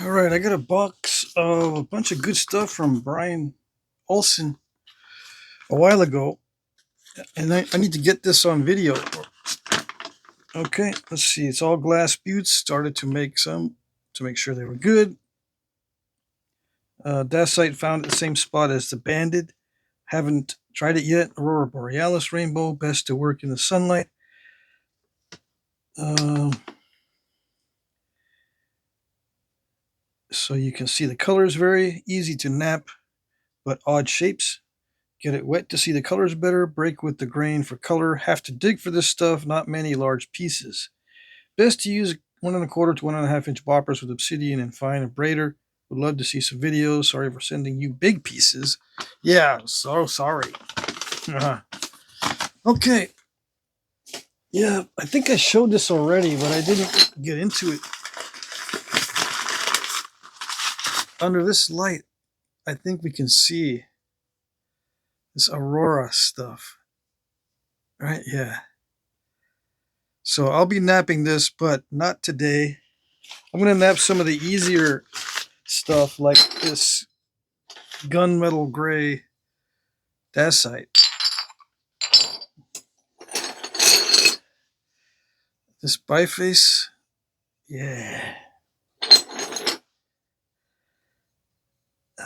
All right, I got a box of a bunch of good stuff from Olsen a while ago, and I need to get this on video. Okay, let's see. It's all glass buttes. Started to make some to make sure they were good. Dacite found at the same spot as the banded. Haven't tried it yet. Aurora Borealis rainbow, best to work in the sunlight. So you can see the colors, very easy to nap, but odd shapes. Get it wet to see the colors better. Break with the grain for color. Have to dig for this stuff. Not many large pieces. Best to use 1¼ to 1½ inch boppers with Obsidian and fine Abrader. Would love to see some videos. Sorry for sending you big pieces. Yeah, so sorry. Okay. Yeah, I think I showed this already, but I didn't get into it. Under this light, I think we can see this Aurora stuff. Right? Yeah. So I'll be napping this, but not today. I'm going to nap some of the easier stuff like this gunmetal gray dacite. This biface. Yeah.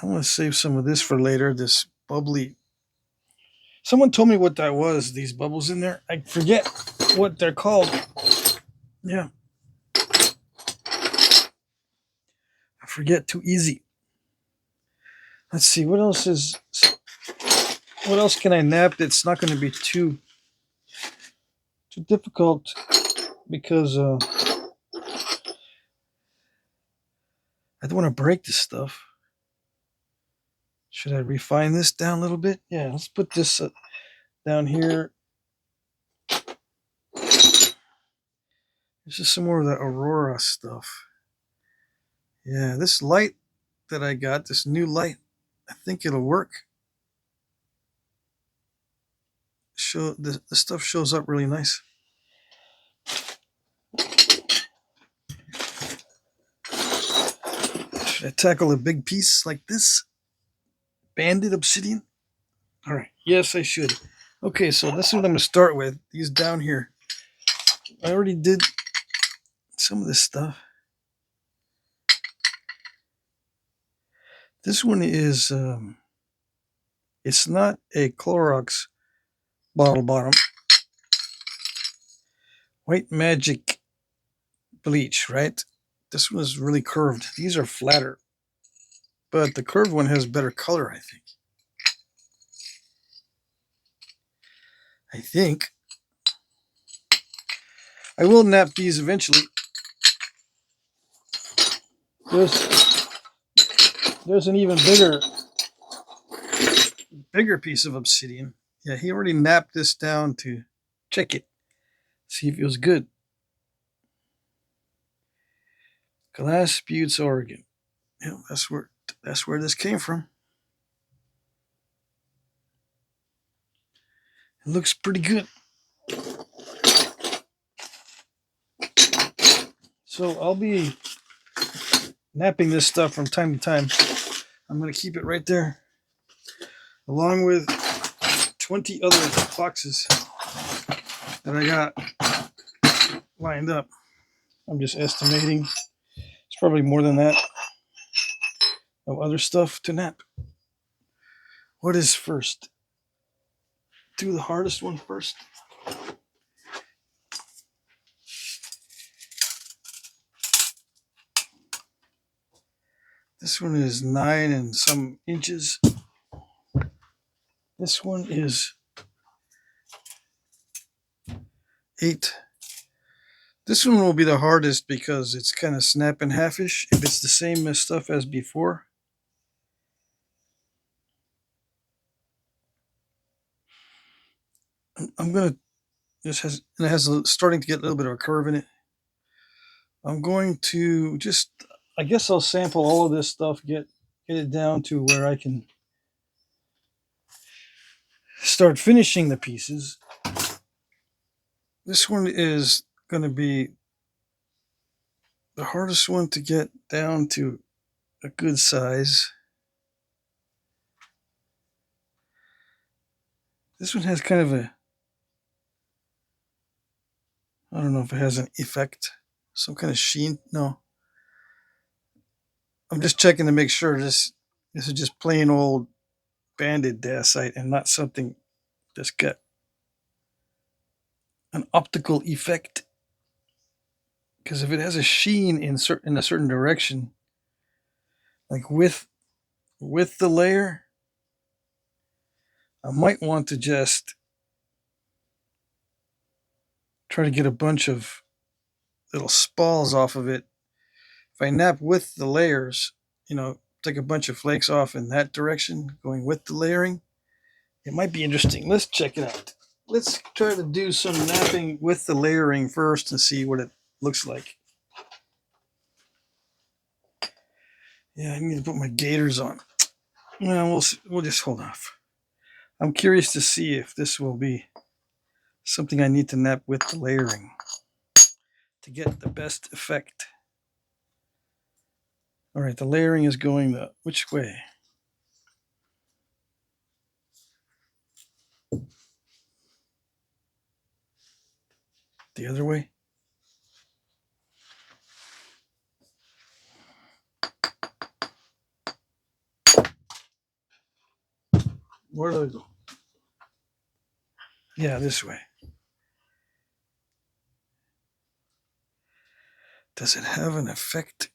I want to save some of this for later. This bubbly. Someone told me what that was, these bubbles in there. I forget what they're called. Yeah. I forget too easy. Let's see, what else can I nap that's not going to be too difficult, because I don't want to break this stuff. Should I refine this down a little bit? Yeah, let's put this down here. This is some more of the Aurora stuff. Yeah, this light that I got, this new light, I think it'll work. The stuff shows up really nice. Should I tackle a big piece like this? Banded obsidian? All right. Yes, I should. Okay, so this is what I'm going to start with. These down here. I already did some of this stuff. This one is, it's not a Clorox bottle bottom. White Magic bleach, right? This one is really curved. These are flatter, but the curved one has better color, I think. I will nap these eventually. There's an even bigger piece of obsidian. Yeah, he already napped this down to check it, see if it was good. Glass Buttes, Oregon. Yeah, that's where this came from. It looks pretty good. So I'll be napping this stuff from time to time. I'm going to keep it right there, along with 20 other boxes that I got lined up. I'm just estimating. It's probably more than that of other stuff to nap. What is first? Do the hardest one first. This one is 9 and some inches. This one is 8. This one will be the hardest because it's kind of snap in half-ish. If it's the same stuff as before. I'm gonna. It has starting to get a little bit of a curve in it. I'm going to just. I guess I'll sample all of this stuff, get it down to where I can start finishing the pieces. This one is going to be the hardest one to get down to a good size. This one has kind of a, I don't know if it has an effect, some kind of sheen. No, I'm just checking to make sure this is just plain old banded dacite and not something that's got an optical effect. Because if it has a sheen in a certain direction, like with the layer, I might want to just try to get a bunch of little spalls off of it. If I nap with the layers, take a bunch of flakes off in that direction, going with the layering, it might be interesting. Let's check it out. Let's try to do some napping with the layering first and see what it looks like. Yeah, I need to put my gaiters on. Well, we'll just hold off. I'm curious to see if this will be something I need to nap with the layering to get the best effect. All right, the layering is going which way? The other way? Where do I go? Yeah, this way. Does it have an effect?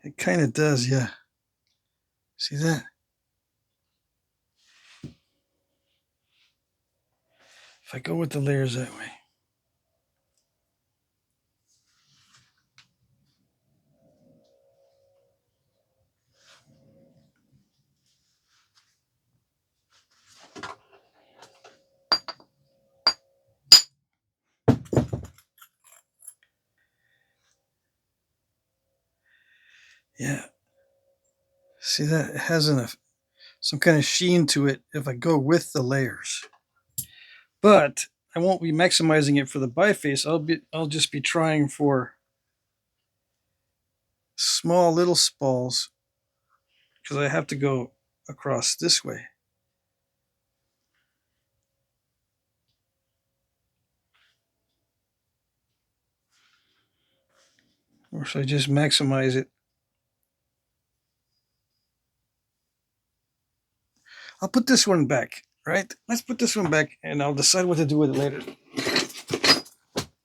It kind of does, yeah. See that? If I go with the layers that way. Yeah. See that? It has some kind of sheen to it if I go with the layers. But I won't be maximizing it for the biface. I'll just be trying for small little spalls because I have to go across this way. Or should I just maximize it? I'll put this one back, right? Let's put this one back and I'll decide what to do with it later.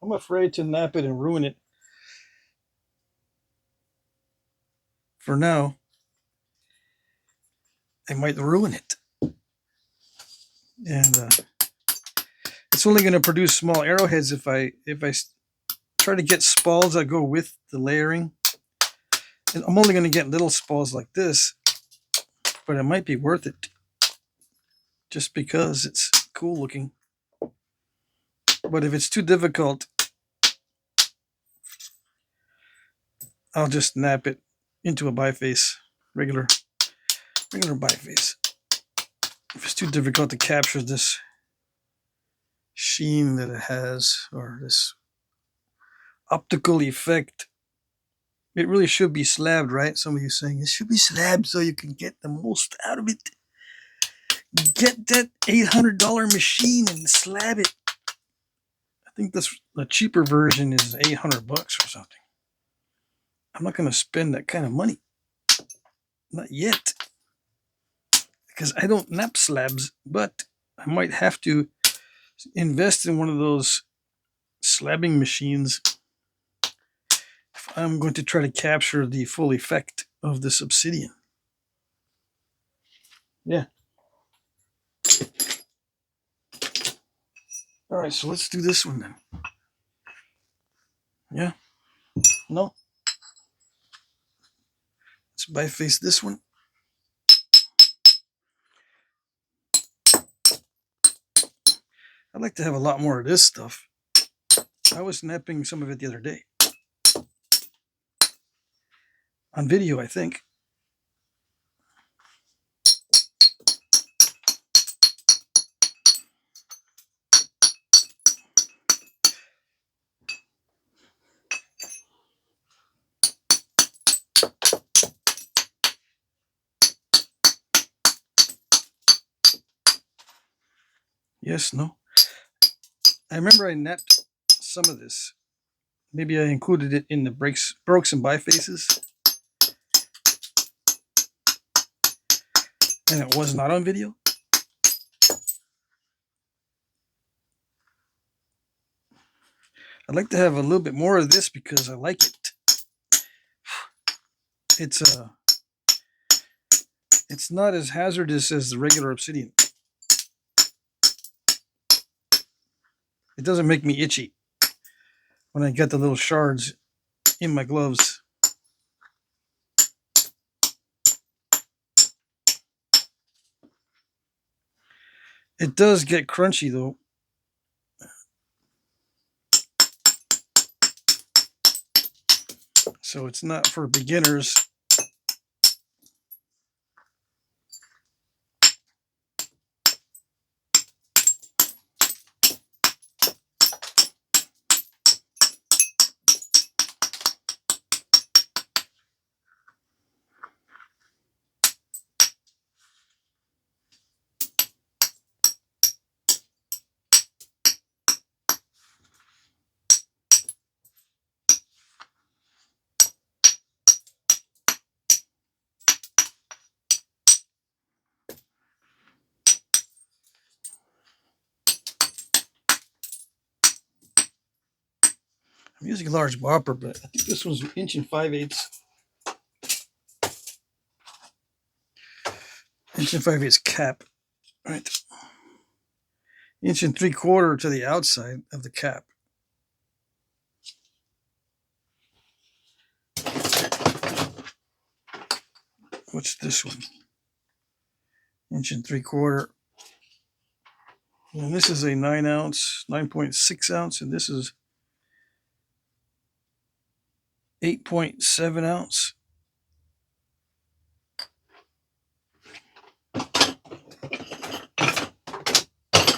I'm afraid to nap it and ruin it. For now, I might ruin it. And it's only going to produce small arrowheads if I try to get spalls that go with the layering. And I'm only going to get little spalls like this, but it might be worth it just because it's cool looking. But if it's too difficult, I'll just nap it into a biface, regular biface. If it's too difficult to capture this sheen that it has, or this optical effect, it really should be slabbed, right? Some of you saying it should be slabbed so you can get the most out of it. Get that $800 machine and slab it. I think the cheaper version is $800 or something. I'm not going to spend that kind of money. Not yet. Because I don't nap slabs, but I might have to invest in one of those slabbing machines if I'm going to try to capture the full effect of this obsidian. Yeah. All right, so let's do this one then. Yeah? No? Let's biface this one. I'd like to have a lot more of this stuff. I was napping some of it the other day. On video, I think. Yes, no. I remember I napped some of this. Maybe I included it in the breaks and bifaces. And it was not on video. I'd like to have a little bit more of this because I like it. It's not as hazardous as the regular obsidian. It doesn't make me itchy when I get the little shards in my gloves. It does get crunchy though. So it's not for beginners. I'm using a large bopper, but I think this one's 1 5/8. 1 5/8 cap. Right. 1 3/4 to the outside of the cap. What's this one? 1 3/4. And this is a 9 ounce, 9.6 ounce, and this is 8.7 ounce.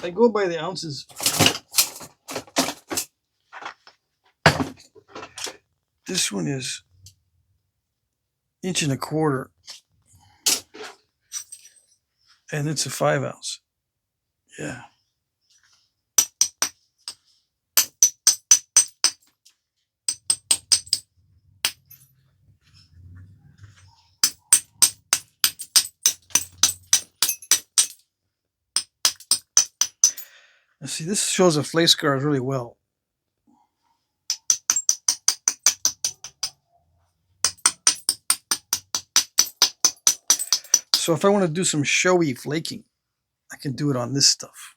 I go by the ounces. This one is 1 1/4, and it's a 5 ounce. Yeah. Now see, this shows the flake scars really well. So if I want to do some showy flaking, I can do it on this stuff.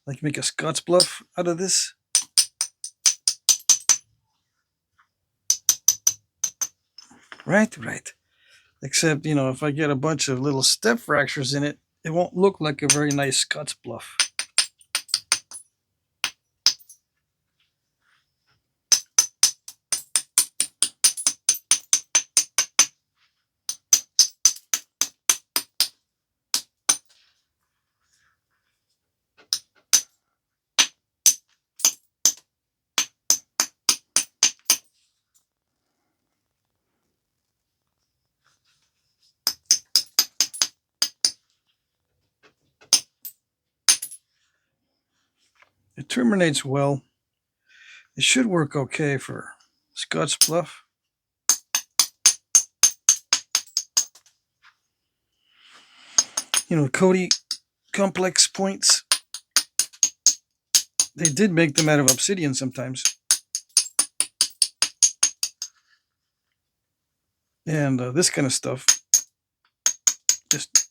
Like make a Scott's Bluff out of this. Right. Except, if I get a bunch of little step fractures in it, it won't look like a very nice Scott's Bluff. It terminates well. It should work okay for Scott's Bluff. Cody complex points. They did make them out of obsidian sometimes. And this kind of stuff, just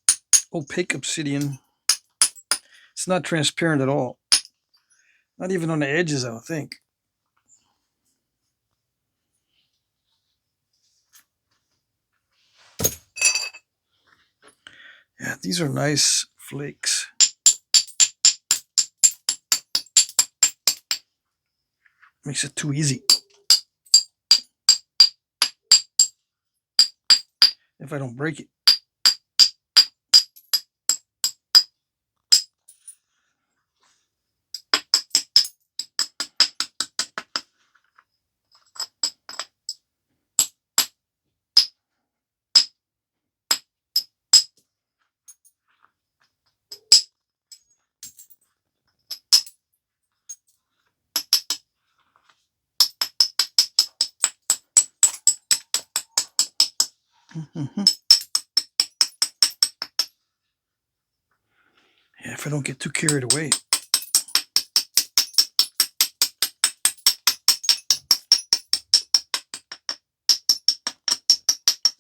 opaque obsidian. It's not transparent at all. Not even on the edges, I don't think. Yeah, these are nice flakes. Makes it too easy. If I don't break it. Yeah, if I don't get too carried away.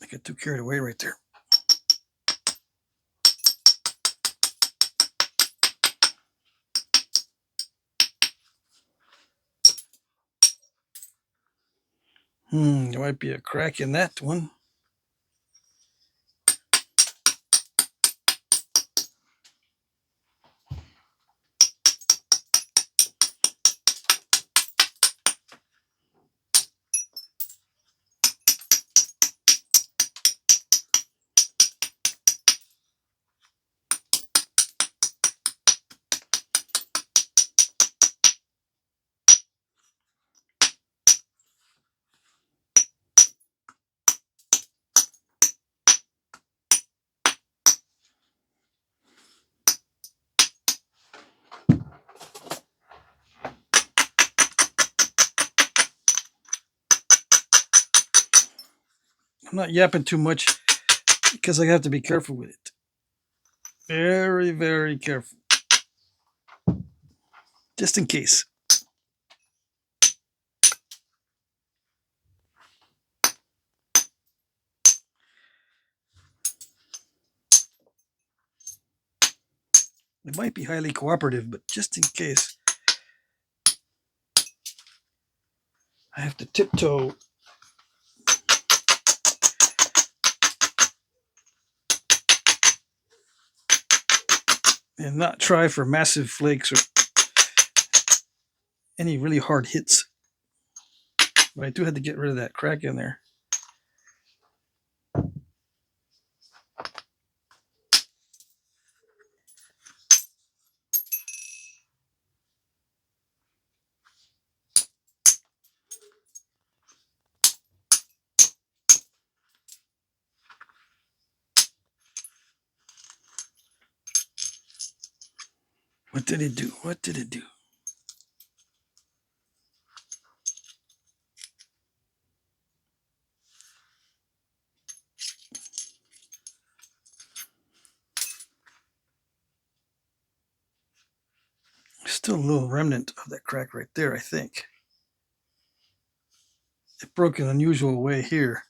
I get too carried away right there. There might be a crack in that one. I'm not yapping too much because I have to be careful with it. Very, very careful. Just in case. It might be highly cooperative, but just in case, I have to tiptoe. And not try for massive flakes or any really hard hits. But I do have to get rid of that crack in there. What did it do? What did it do? Still a little remnant of that crack right there, I think. It broke in an unusual way here.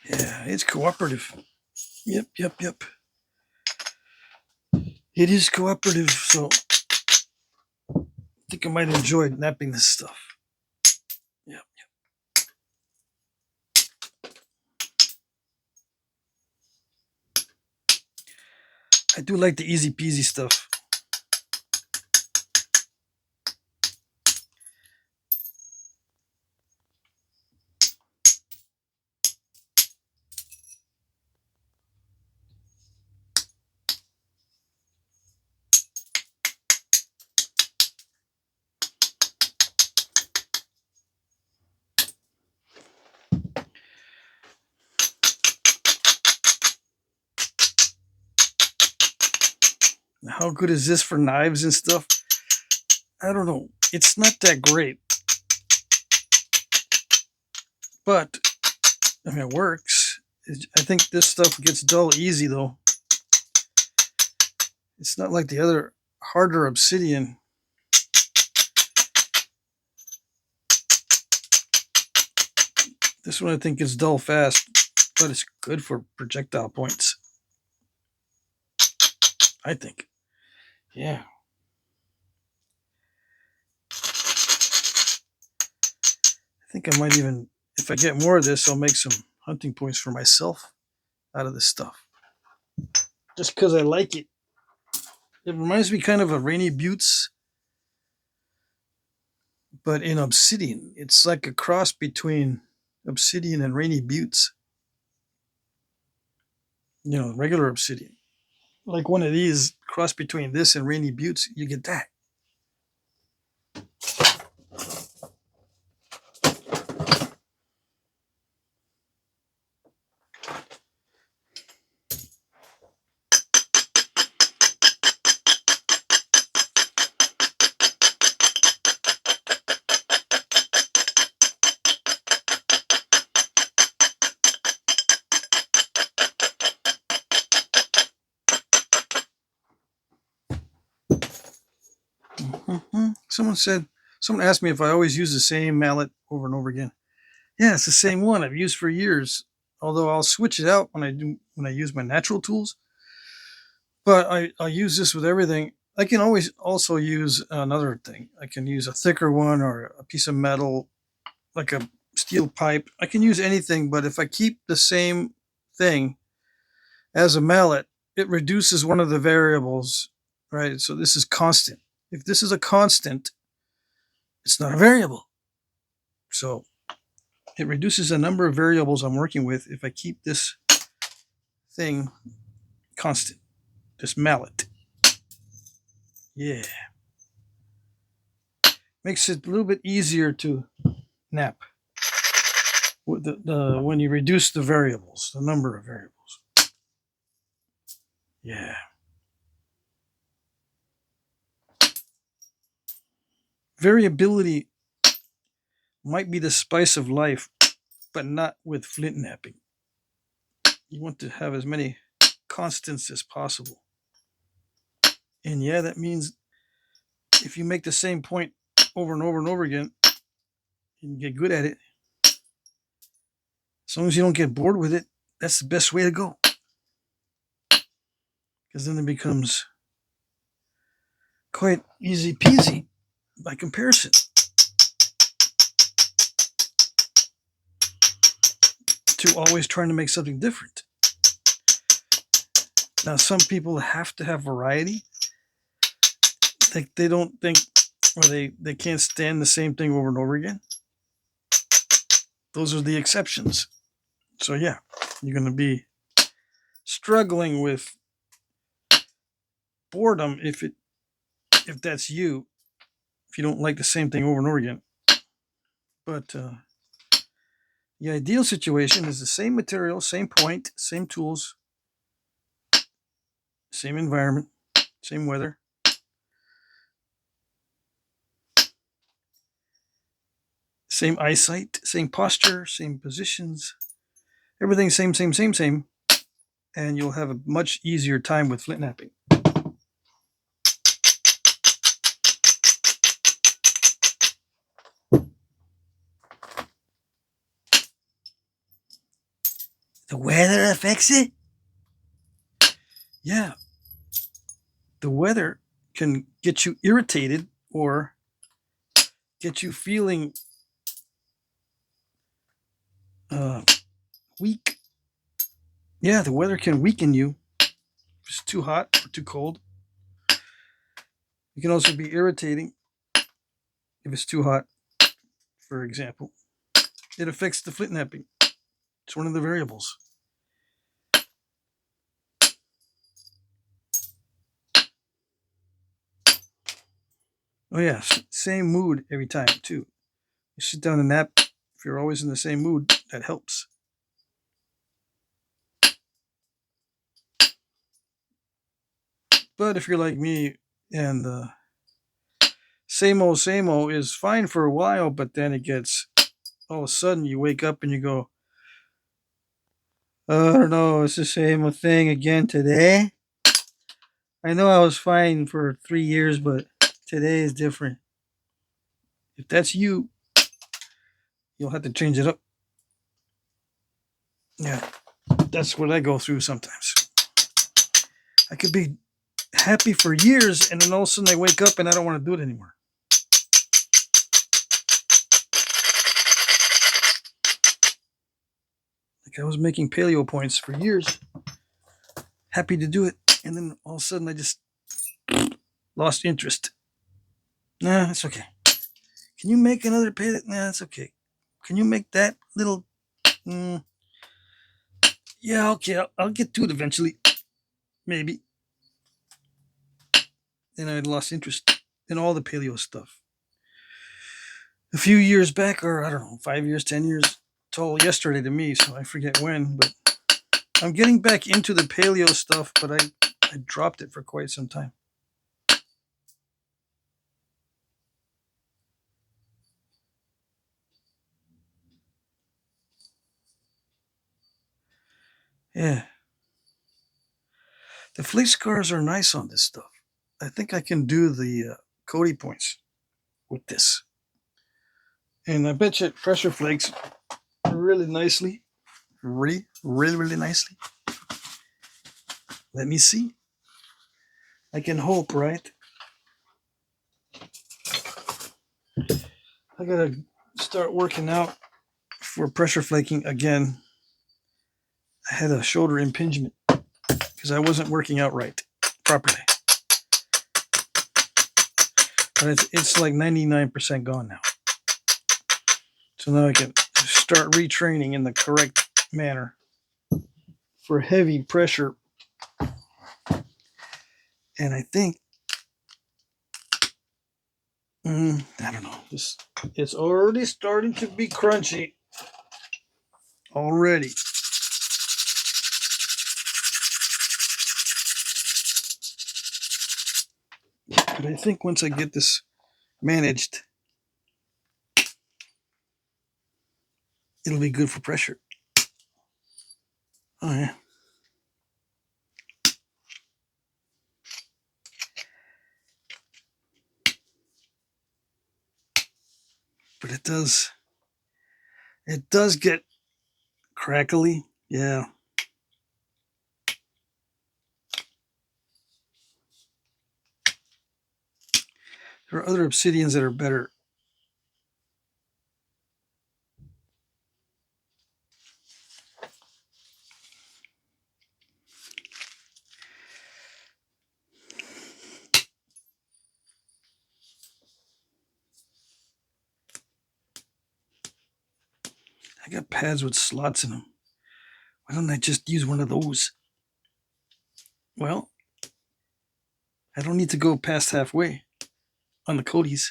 Yeah, it's cooperative. Yep. It is cooperative, so I think I might enjoy knapping this stuff. Yep. I do like the easy peasy stuff. How good is this for knives and stuff? I don't know. It's not that great. But, I mean, it works. I think this stuff gets dull easy, though. It's not like the other harder Obsidian. This one I think is dull fast, but it's good for projectile points. I think. Yeah. I think I might even, if I get more of this, I'll make some hunting points for myself out of this stuff. Just because I like it. It reminds me kind of Rainy Buttes, but in Obsidian. It's like a cross between Obsidian and Rainy Buttes. You know, regular Obsidian. Like one of these, cross between this and Rainy Buttes, you get that. Someone asked me if I always use the same mallet over and over again. Yeah, it's the same one I've used for years. Although I'll switch it out when I use my natural tools. But I use this with everything. I can always also use another thing. I can use a thicker one or a piece of metal, like a steel pipe. I can use anything, but if I keep the same thing as a mallet, it reduces one of the variables, right? So this is constant. If this is a constant, it's not a variable. So it reduces the number of variables I'm working with if I keep this thing constant, this mallet. Yeah. Makes it a little bit easier to knap with when you reduce the variables, the number of variables. Yeah. Variability might be the spice of life, but not with flint knapping. You want to have as many constants as possible. And yeah, that means if you make the same point over and over and over again, you can get good at it. As long as you don't get bored with it, that's the best way to go. Because then it becomes quite easy peasy by comparison. To always trying to make something different. Now, some people have to have variety. They don't think, or they can't stand the same thing over and over again. Those are the exceptions. So yeah, you're going to be struggling with boredom if that's you, if you don't like the same thing over and over again. But the ideal situation is the same material, same point, same tools, same environment, same weather. Same eyesight, same posture, same positions. Everything same. And you'll have a much easier time with flint knapping. The weather affects it? Yeah. The weather can get you irritated or get you feeling weak. Yeah, the weather can weaken you if it's too hot or too cold. It can also be irritating if it's too hot, for example. It affects the flint knapping. It's one of the variables. Oh yeah, same mood every time too. You sit down and nap. If you're always in the same mood, that helps. But if you're like me and same old is fine for a while, but then it gets all of a sudden you wake up and you go, oh, I don't know, it's the same old thing again today. I know I was fine for 3 years, but today is different. If that's you, you'll have to change it up. Yeah, that's what I go through sometimes. I could be happy for years, and then all of a sudden I wake up and I don't want to do it anymore. Like I was making paleo points for years, happy to do it, and then all of a sudden I just lost interest. Nah, it's okay. Can you make another paleo? Nah, it's okay. Can you make that little? Yeah, okay, I'll get to it eventually. Maybe. Then I lost interest in all the paleo stuff. A few years back, or I don't know, 5 years, 10 years, it's all yesterday to me, so I forget when, but I'm getting back into the paleo stuff, but I dropped it for quite some time. Yeah. The flake scars are nice on this stuff. I think I can do the Cody points. with this. And I bet you it pressure flakes really nicely. Really, really, really nicely. Let me see. I can hope, right? I gotta start working out for pressure flaking again. I had a shoulder impingement because I wasn't working out right properly. But it's like 99% gone now. So now I can start retraining in the correct manner for heavy pressure. And I think, I don't know, it's already starting to be crunchy. Already. But I think once I get this managed, it'll be good for pressure. Oh, yeah. But it does get crackly. Yeah. There are other obsidians that are better. I got pads with slots in them. Why don't I just use one of those? Well, I don't need to go past halfway on the Codys.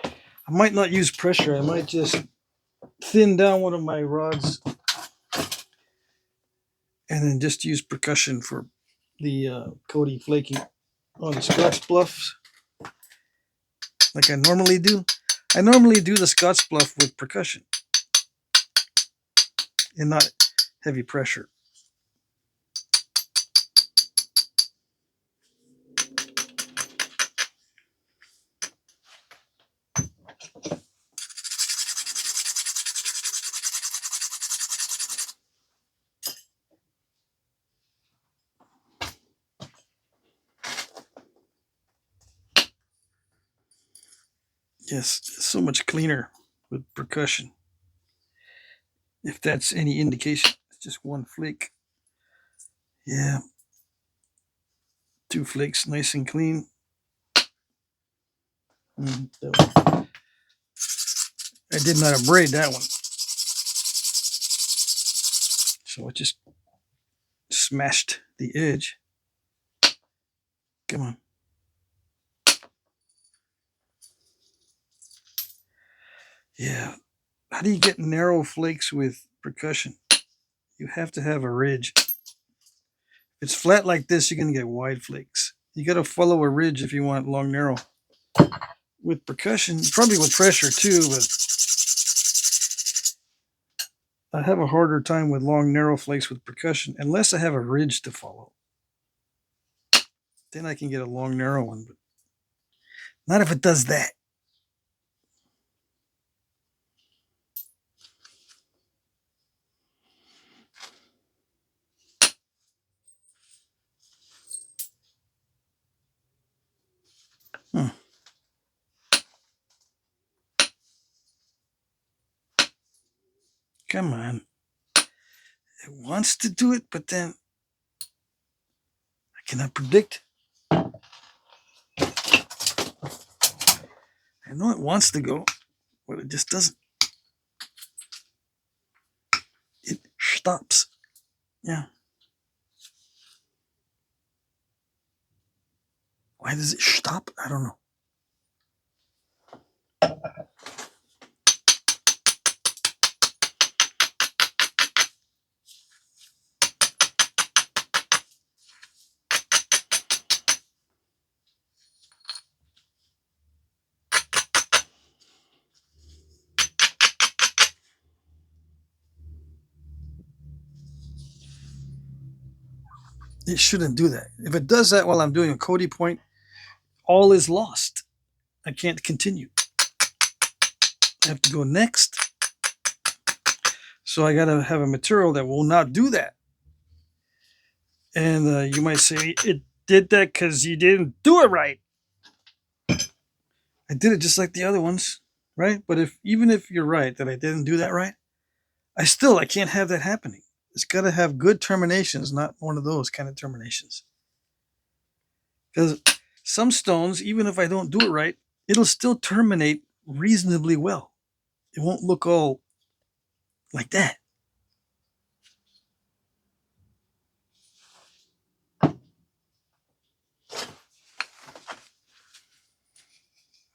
I might not use pressure. I might just thin down one of my rods and then just use percussion for the Cody flaking on the Scotch Bluffs like I normally do. I normally do the Scotch Bluff with percussion and not heavy pressure. Yes, it's so much cleaner with percussion. If that's any indication, it's just one flake. Yeah. 2 flakes, nice and clean. I did not abrade that one. So I just smashed the edge. Come on. Yeah. How do you get narrow flakes with percussion? You have to have a ridge. If it's flat like this, you're going to get wide flakes. You got to follow a ridge if you want long, narrow. With percussion, probably with pressure too, but I have a harder time with long, narrow flakes with percussion unless I have a ridge to follow. Then I can get a long, narrow one, but not if it does that. Come on. It wants to do it, but then I cannot predict. I know it wants to go, but it just doesn't. It stops. Yeah. Why does it stop? I don't know. It shouldn't do that. If it does that while I'm doing a Cody point, all is lost. I can't continue. have to go next. So I got to have a material that will not do that. And you might say, it did that because you didn't do it right. I did it just like the other ones, right? But even if you're right that I didn't do that right, I can't have that happening. It's got to have good terminations, not one of those kind of terminations. Because some stones, even if I don't do it right, it'll still terminate reasonably well. It won't look all like that.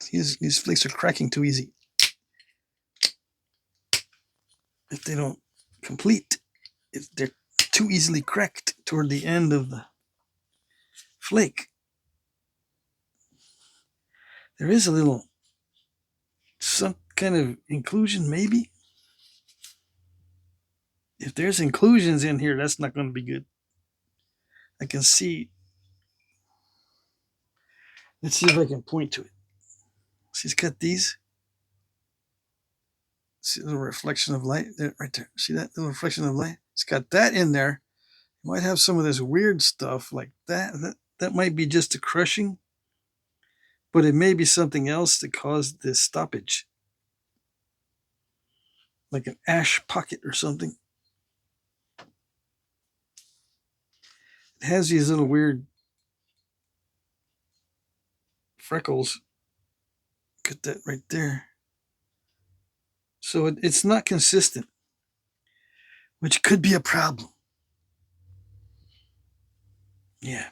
These flakes are cracking too easy. If they don't complete, if they're too easily cracked toward the end of the flake. There is a little, some kind of inclusion, maybe. If there's inclusions in here, that's not going to be good. I can see. Let's see if I can point to it. See, it's got these. See the little reflection of light there, right there. See that little reflection of light? It's got that in there. You might have some of this weird stuff like that. That might be just a crushing, but it may be something else that caused this stoppage, like an ash pocket or something. It has these little weird freckles. Get that right there. So it's not consistent, which could be a problem. Yeah.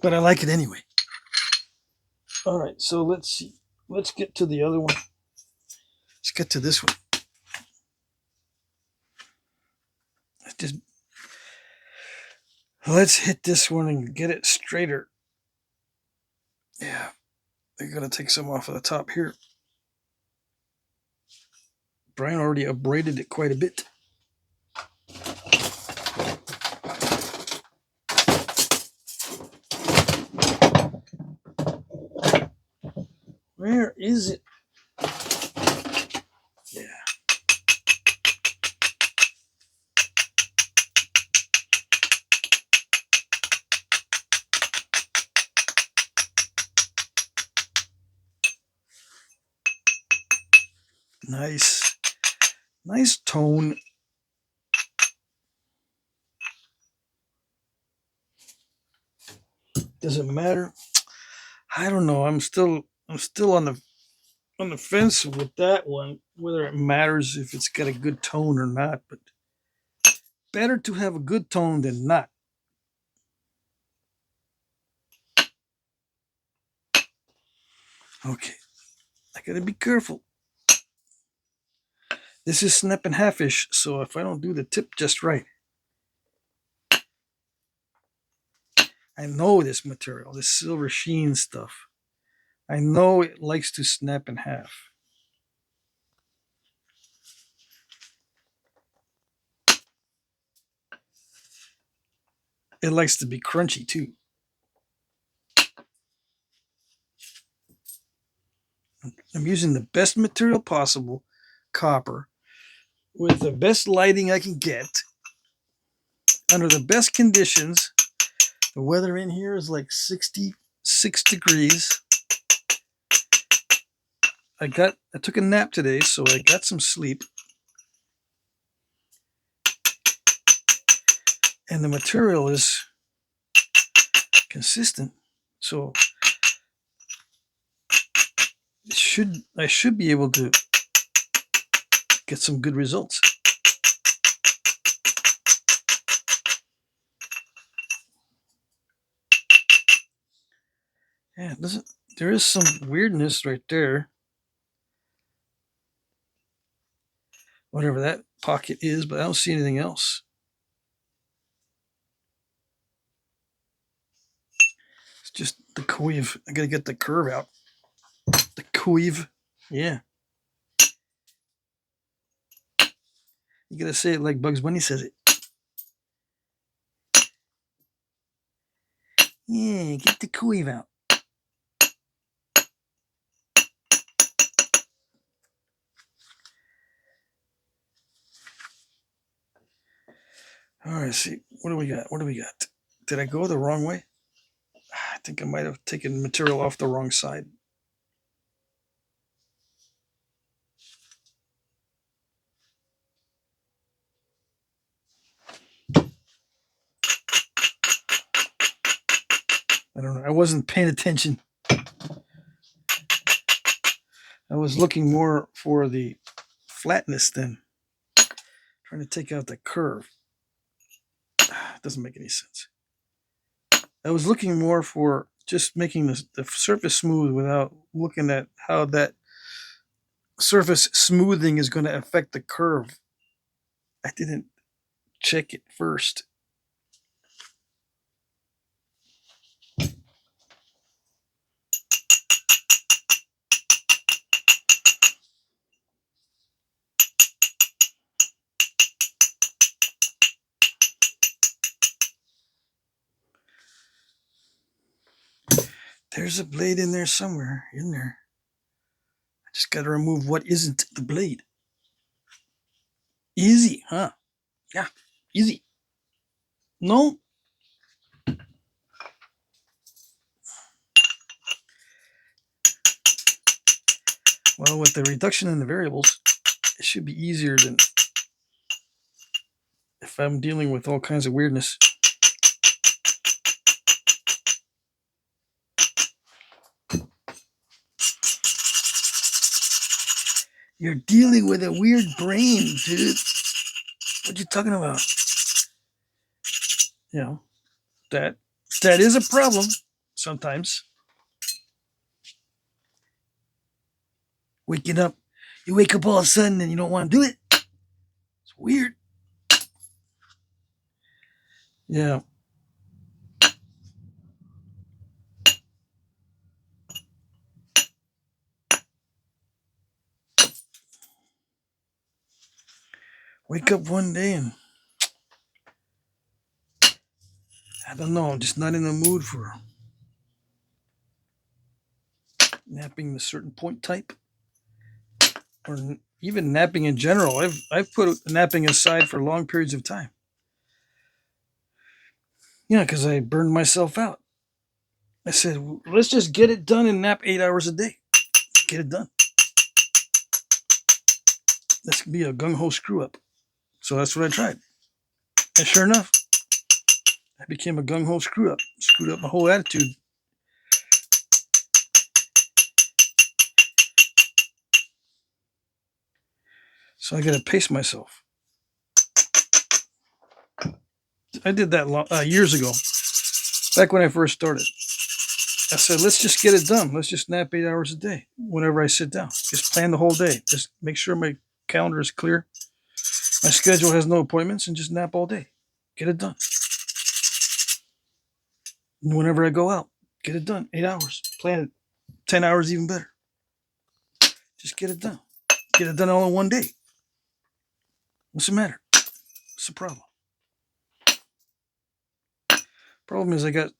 But I like it anyway. All right, so let's see. Let's get to the other one. Let's get to this one. Let's hit this one and get it straighter. Yeah, I gotta take some off of the top here. Brian already abraded it quite a bit. Where is it? Yeah. Nice. Nice tone. Does it matter? I don't know. I'm still on the fence with that one, whether it matters if it's got a good tone or not, but better to have a good tone than not. Okay. I gotta be careful. This is snap and half-ish, so if I don't do the tip just right, I know this material, this silver sheen stuff. I know it likes to snap in half. It likes to be crunchy too. I'm using the best material possible, copper, with the best lighting I can get, under the best conditions. The weather in here is like 66 degrees. I took a nap today, so I got some sleep. And the material is consistent, so I should be able to get some good results. Yeah, there is some weirdness right there. Whatever that pocket is, but I don't see anything else. It's just the coeve. I gotta get the curve out. The coeve. Yeah. You gotta say it like Bugs Bunny says it. Yeah, get the coeve out. All right, see, what do we got? What do we got? Did I go the wrong way? I think I might have taken material off the wrong side. I don't know. I wasn't paying attention. I was looking more for the flatness than trying to take out the curve. It doesn't make any sense. I was looking more for just making the surface smooth without looking at how that surface smoothing is going to affect the curve. I didn't check it first. There's a blade in there somewhere. In there. I just got to remove what isn't the blade. Easy, huh? Yeah, easy. No. Well, with the reduction in the variables, it should be easier than if I'm dealing with all kinds of weirdness. You're dealing with a weird brain, dude. What you talking about? You know, that is a problem sometimes. Waking up, you wake up all of a sudden and you don't want to do it. It's weird. Yeah. Wake up one day and I don't know, I'm just not in the mood for napping the certain point type or even napping in general. I've put napping aside for long periods of time. Yeah, because I burned myself out. I said, let's just get it done and nap 8 hours a day. Get it done. This could be a gung ho screw up. So that's what I tried. And sure enough, I became a gung ho screw up. Screwed up my whole attitude. So I got to pace myself. I did that years ago, back when I first started. I said, let's just get it done. Let's just nap 8 hours a day whenever I sit down. Just plan the whole day. Just make sure my calendar is clear. My schedule has no appointments and just nap all day. Get it done. And whenever I go out, get it done. 8 hours. Plan it. 10 hours even better. Just get it done. Get it done all in one day. What's the matter? What's the problem? Problem is I got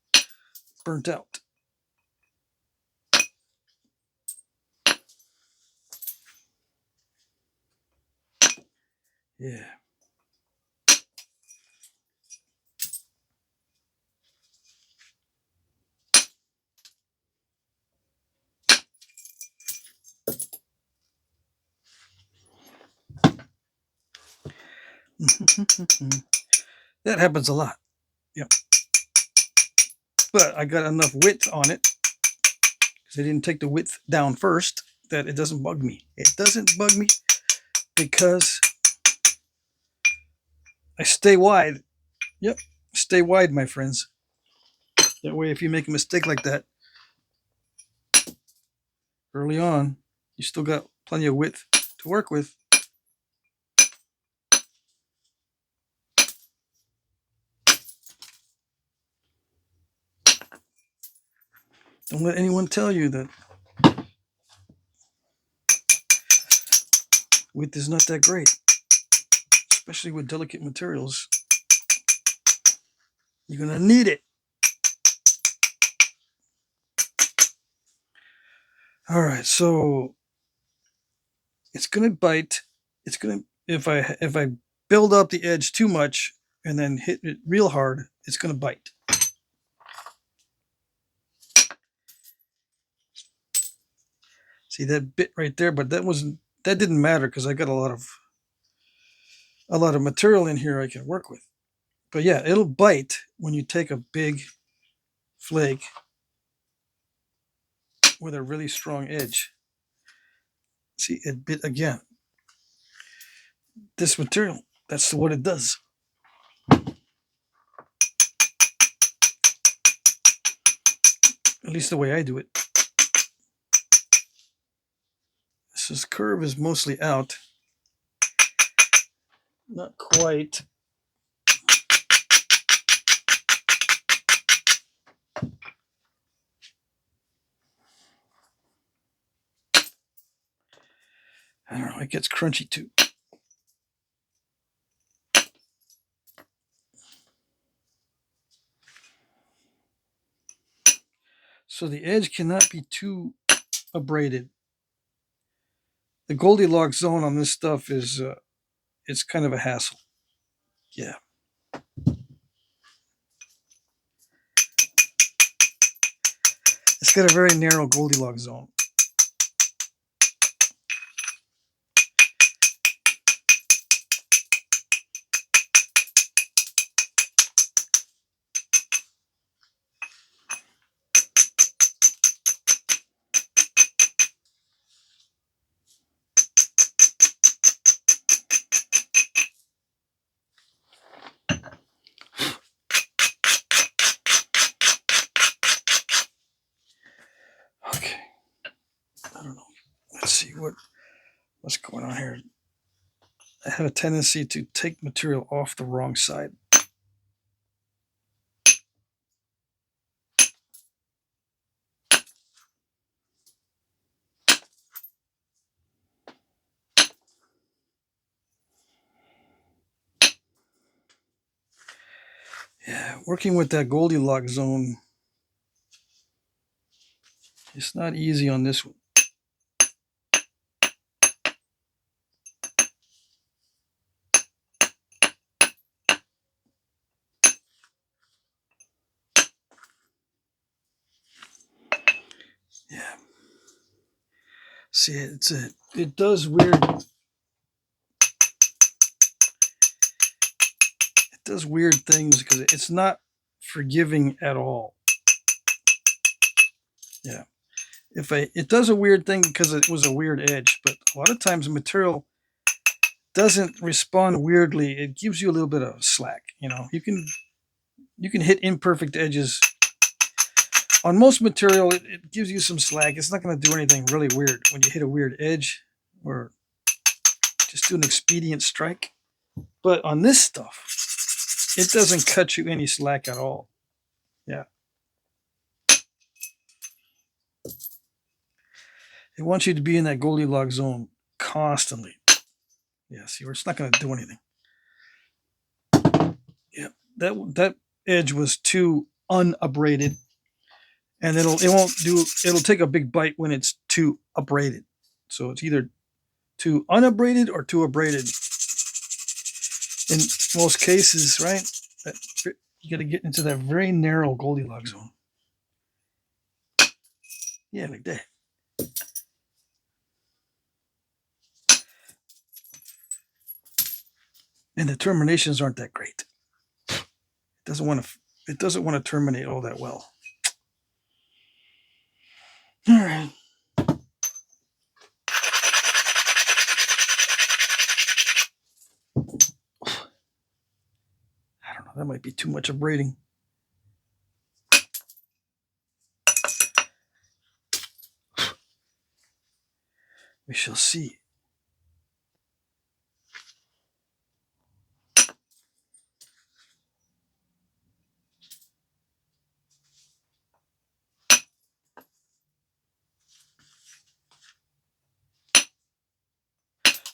burnt out. Yeah. That happens a lot. Yep. But I got enough width on it because I didn't take the width down first that it doesn't bug me. It doesn't bug me because I stay wide. Yep. Stay wide, my friends. That way, if you make a mistake like that early on, you still got plenty of width to work with. Don't let anyone tell you that width is not that great, especially with delicate materials. You're going to need it. All right, so it's going to bite. It's going to if I build up the edge too much, and then hit it real hard, it's going to bite. See that bit right there, but that didn't matter because I got a lot of material in here I can work with. But yeah, it'll bite when you take a big flake with a really strong edge. See, it bit again. This material, that's what it does. At least the way I do it. This curve is mostly out. Not quite. I don't know, it gets crunchy too. So the edge cannot be too abraded. The Goldilocks zone on this stuff is it's kind of a hassle. Yeah. It's got a very narrow Goldilocks zone. Okay. I don't know. Let's see what's going on here. I have a tendency to take material off the wrong side. Yeah, working with that Goldilocks zone, it's not easy on this one. Yeah. See, it does weird. It does weird things because it's not forgiving at all. Yeah. It does a weird thing because it was a weird edge, but a lot of times the material doesn't respond weirdly. It gives you a little bit of slack. You know, you can hit imperfect edges. On most material, it gives you some slack. It's not going to do anything really weird when you hit a weird edge or just do an expedient strike. But on this stuff, it doesn't cut you any slack at all. Yeah. It wants you to be in that Goldilocks zone constantly. Yeah, see, it's not going to do anything. Yeah, that edge was too unabraded, and it'll take a big bite when it's too abraded. So it's either too unabraded or too abraded. In most cases, right? You got to get into that very narrow Goldilocks zone. Yeah, like that. And the terminations aren't that great. It doesn't want to terminate all that well. All right. I don't know. That might be too much abrading. We shall see.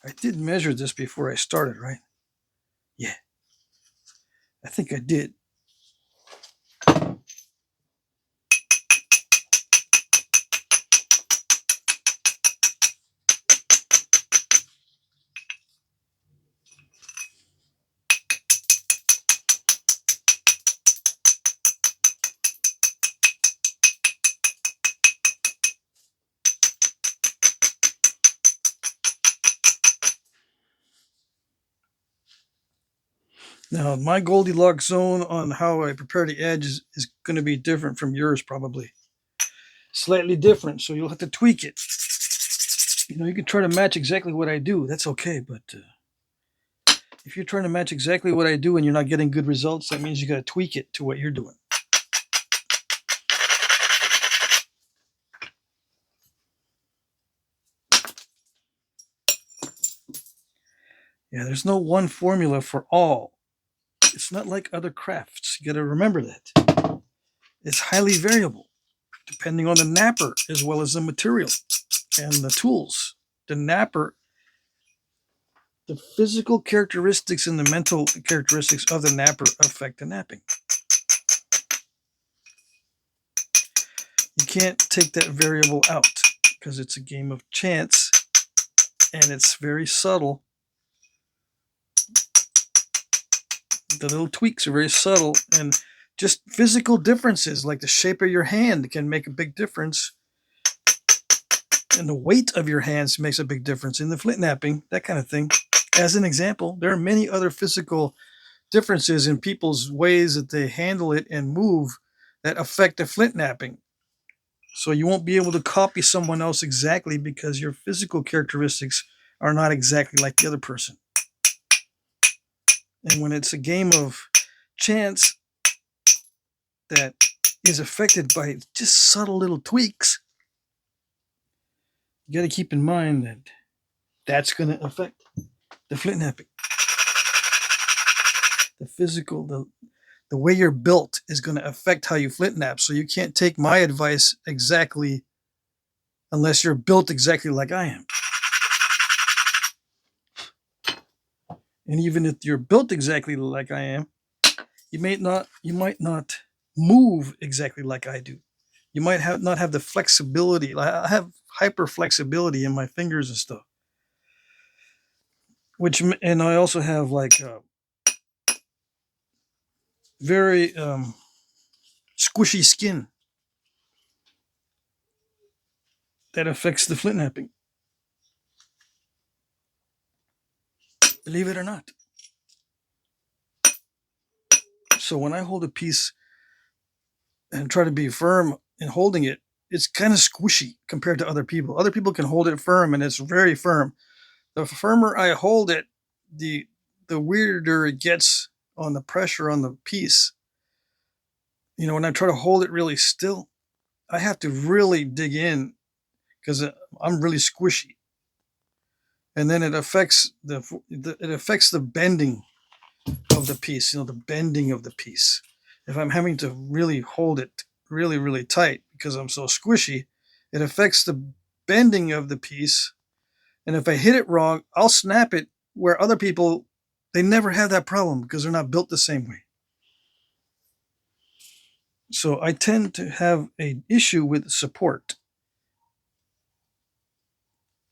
I did measure this before I started, right? Yeah. I think I did. Now, my Goldilocks zone on how I prepare the edge is going to be different from yours, probably. Slightly different, so you'll have to tweak it. You can try to match exactly what I do. That's okay, but if you're trying to match exactly what I do and you're not getting good results, that means you got to tweak it to what you're doing. Yeah, there's no one formula for all. It's not like other crafts. You got to remember that. It's highly variable, depending on the napper as well as the material and the tools. The napper, the physical characteristics and the mental characteristics of the napper affect the napping. You can't take that variable out because it's a game of chance and it's very subtle. The little tweaks are very subtle, and just physical differences like the shape of your hand can make a big difference, and the weight of your hands makes a big difference in the flint napping, that kind of thing. As an example, there are many other physical differences in people's ways that they handle it and move that affect the flint napping. So you won't be able to copy someone else exactly because your physical characteristics are not exactly like the other person. And when it's a game of chance that is affected by just subtle little tweaks, you got to keep in mind that that's going to affect the flint napping. The physical, the way you're built is going to affect how you flint nap. So you can't take my advice exactly unless you're built exactly like I am. And even if you're built exactly like I am, you might not move exactly like I do. You might not have the flexibility. I have hyper flexibility in my fingers and stuff. And I also have like very squishy skin that affects the flint napping. Believe it or not. So when I hold a piece and try to be firm in holding it, it's kind of squishy compared to other people. Other people can hold it firm and it's very firm. The firmer I hold it, the weirder it gets on the pressure on the piece. When I try to hold it really still, I have to really dig in because I'm really squishy, and then it affects the bending of the piece. The bending of the piece. If I'm having to really hold it really really tight because I'm so squishy, it affects the bending of the piece. And if I hit it wrong, I'll snap it where other people, they never have that problem because they're not built the same way. So I tend to have an issue with support.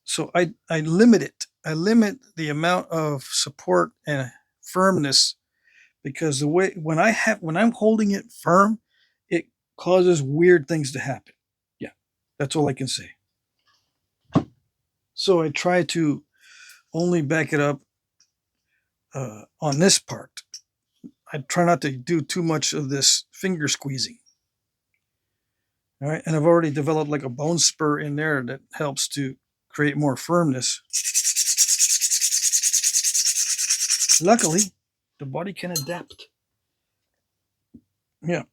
So I limit it. I limit the amount of support and firmness because the way when I'm holding it firm, it causes weird things to happen. Yeah, that's all I can say. So I try to only back it up on this part. I try not to do too much of this finger squeezing. All right, and I've already developed like a bone spur in there that helps to create more firmness. Luckily, the body can adapt. Yeah.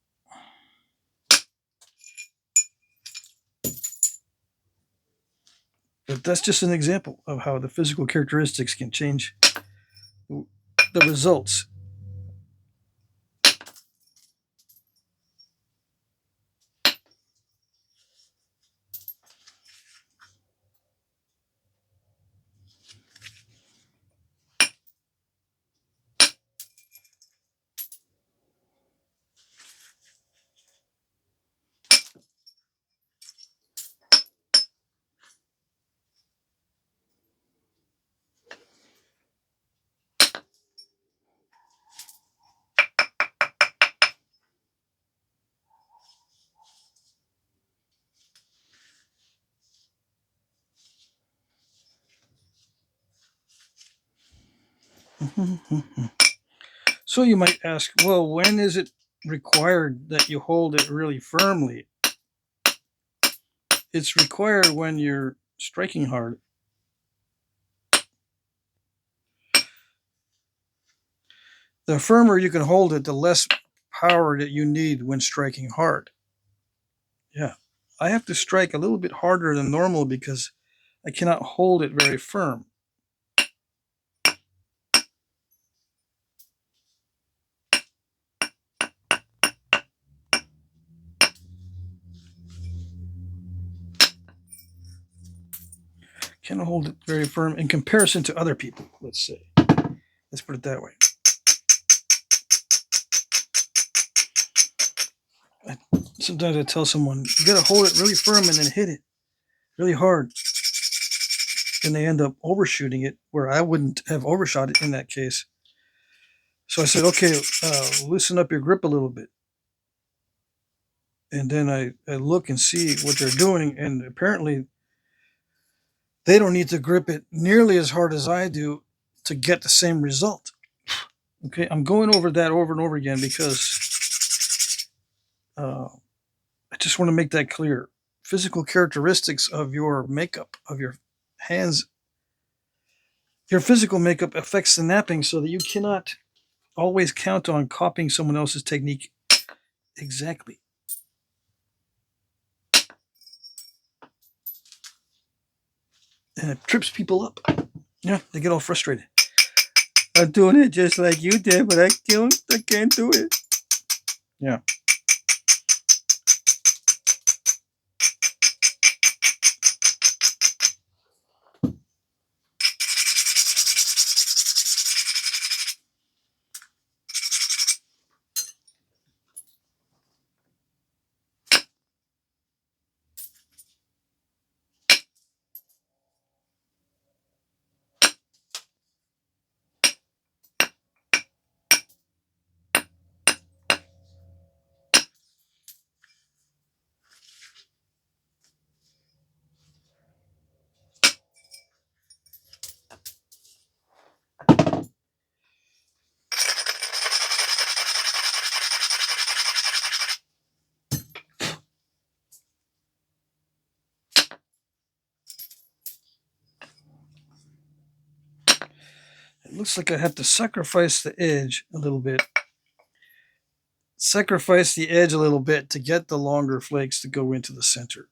But that's just an example of how the physical characteristics can change the results. So you might ask, well, when is it required that you hold it really firmly? It's required when you're striking hard. The firmer you can hold it, the less power that you need when striking hard. Yeah. I have to strike a little bit harder than normal because I cannot hold it very firm. Cannot hold it very firm in comparison to other people, let's say. Let's put it that way. Sometimes I tell someone, you gotta hold it really firm and then hit it really hard. And they end up overshooting it where I wouldn't have overshot it in that case. So I said, okay, loosen up your grip a little bit. And then I look and see what they're doing, and apparently they don't need to grip it nearly as hard as I do to get the same result. Okay, I'm going over that over and over again because I just want to make that clear. Physical characteristics of your makeup, of your hands, your physical makeup affects the knapping, so that you cannot always count on copying someone else's technique exactly. And it trips people up. Yeah, they get all frustrated. I'm doing it just like you did, but I can't do it. Yeah. It looks like I have to sacrifice the edge a little bit. Sacrifice the edge a little bit to get the longer flakes to go into the center.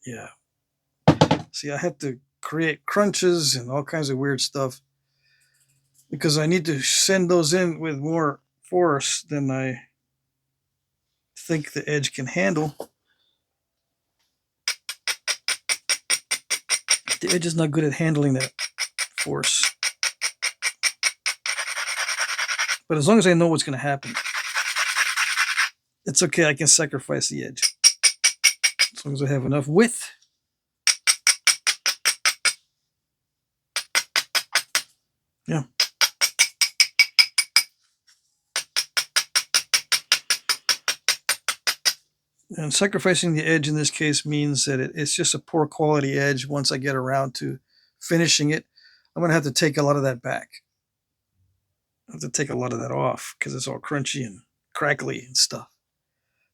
Yeah. See, I have to create crunches and all kinds of weird stuff because I need to send those in with more force than I think the edge can handle. The edge is not good at handling that force. But as long as I know what's going to happen, it's okay. I can sacrifice the edge. As long as I have enough width. Yeah. And sacrificing the edge in this case means that it's just a poor quality edge. Once I get around to finishing it, I'm going to have to take a lot of that back. I have to take a lot of that off because it's all crunchy and crackly and stuff.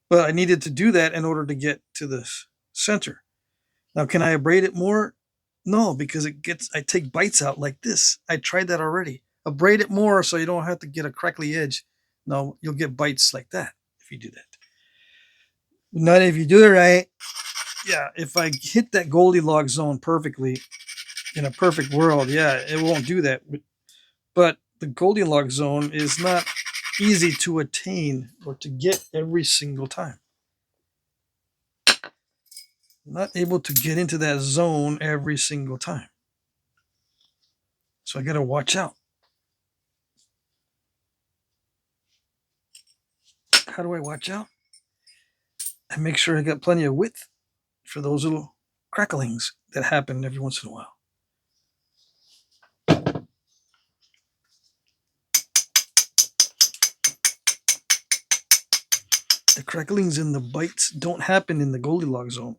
But I needed to do that in order to get to the center. Now, can I abrade it more? No, because I take bites out like this. I tried that already. Abrade it more so you don't have to get a crackly edge. No, you'll get bites like that if you do that. Not if you do it right. Yeah, if I hit that Goldilocks zone perfectly in a perfect world, yeah, it won't do that. But the Goldilocks zone is not easy to attain or to get every single time. I'm not able to get into that zone every single time. So I got to watch out. How do I watch out? I make sure I got plenty of width for those little cracklings that happen every once in a while. The cracklings and the bites don't happen in the Goldilocks zone.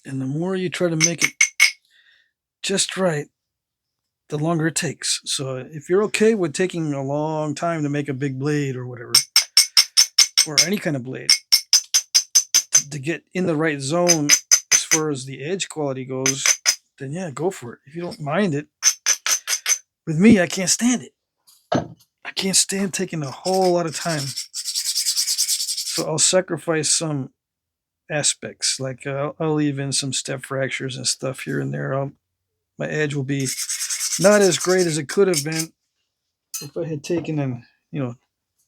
And the more you try to make it just right, the longer it takes. So if you're okay with taking a long time to make a big blade or whatever, or any kind of blade, to get in the right zone as far as the edge quality goes, then yeah, go for it. If you don't mind it. With me, I can't stand it. I can't stand taking a whole lot of time. So I'll sacrifice some aspects. Like I'll leave in some step fractures and stuff here and there. My edge will be not as great as it could have been if I had taken in,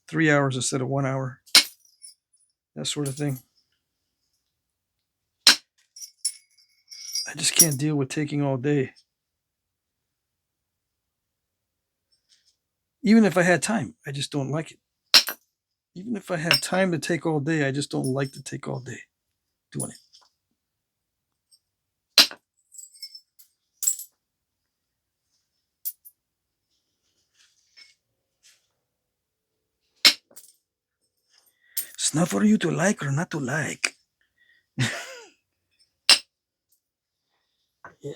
3 hours instead of 1 hour. That sort of thing. I just can't deal with taking all day. Even if I had time, I just don't like it. Even if I had time to take all day, I just don't like to take all day doing it. It's not for you to like or not to like. Yeah.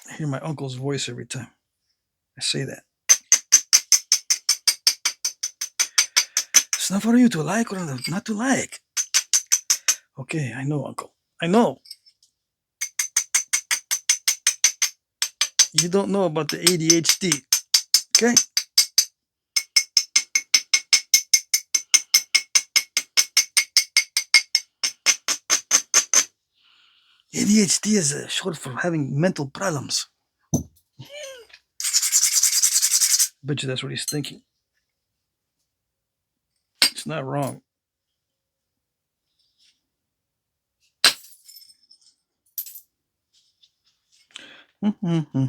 I hear my uncle's voice every time I say that. It's not for you to like or not to like. Okay, I know, Uncle. I know. You don't know about the ADHD. Okay? ADHD is short for having mental problems. Bet you that's what he's thinking. It's not wrong. Mm-hmm.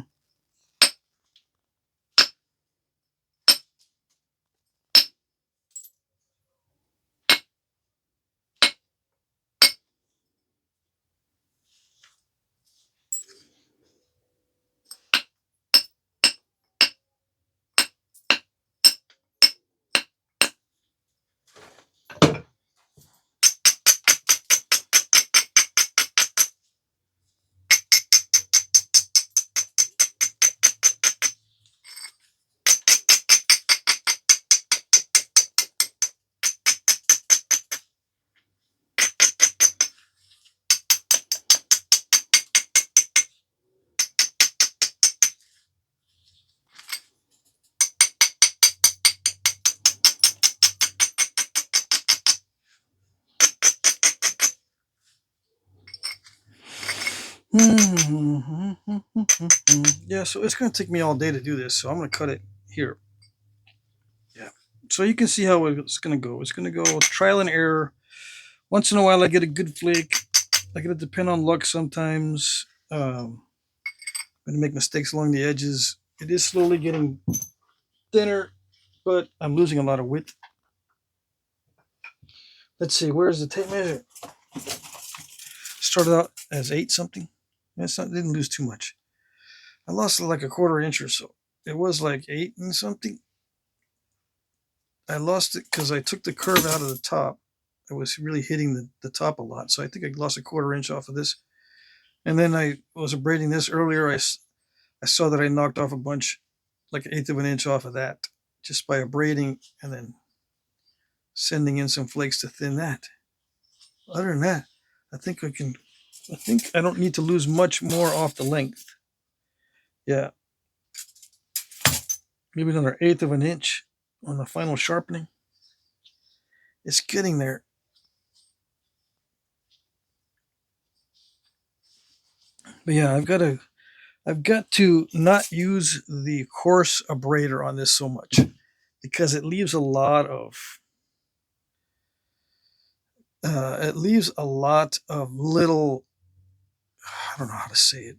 Yeah, so it's going to take me all day to do this, so I'm going to cut it here. Yeah. So you can see how it's going to go. It's going to go trial and error. Once in a while, I get a good flake. I got to depend on luck sometimes. I'm going to make mistakes along the edges. It is slowly getting thinner, but I'm losing a lot of width. Let's see, where's the tape measure? Started out as 8 something. Didn't lose too much. I lost like a quarter inch or so. It was like 8 and something. I lost it because I took the curve out of the top. I was really hitting the top a lot, so I think I lost a quarter inch off of this. And then I was abrading this earlier. I saw that I knocked off a bunch, like 1/8 of an inch off of that, just by abrading and then sending in some flakes to thin that. Other than that, I think I don't need to lose much more off the length. Yeah. Maybe another 1/8 of an inch on the final sharpening. It's getting there. But yeah, I've got to not use the coarse abrader on this so much because it leaves a lot of little, I don't know how to say it.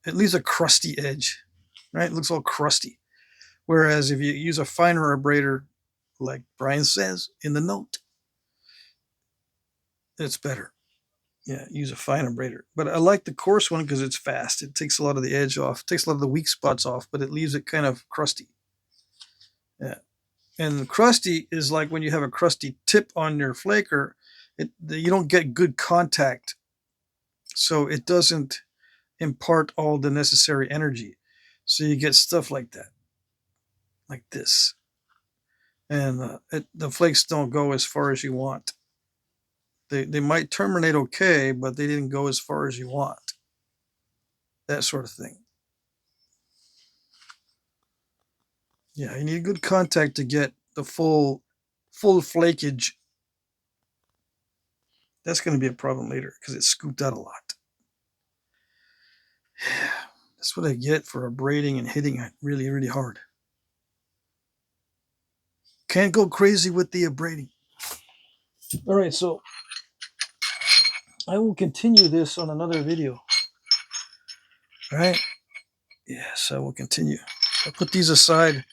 It leaves a crusty edge, right? It looks all crusty. Whereas if you use a finer abrader, like Brian says in the note, it's better. Yeah, use a fine abrader. But I like the coarse one because it's fast. It takes a lot of the edge off, takes a lot of the weak spots off, but it leaves it kind of crusty. Yeah. And crusty is like when you have a crusty tip on your flaker, you don't get good contact. So it doesn't impart all the necessary energy. So you get stuff like that, like this. And the flakes don't go as far as you want. They might terminate okay, but they didn't go as far as you want. That sort of thing. Yeah, you need good contact to get the full flakage. That's going to be a problem later because it's scooped out a lot. Yeah, that's what I get for abrading and hitting it really, really hard. Can't go crazy with the abrading. All right, so I will continue this on another video. All right. Yes, I will continue. I'll put these aside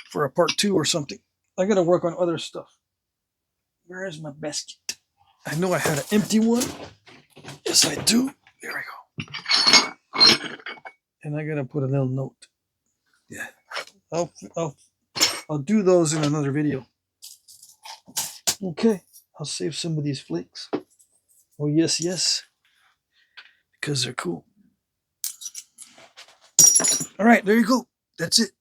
for a part 2 or something. I got to work on other stuff. Where is my basket? I know I had an empty one. Yes, I do. There we go. And I got to put a little note. Yeah. I'll do those in another video. Okay. I'll save some of these flakes. Oh, yes, yes. Because they're cool. All right, there you go. That's it.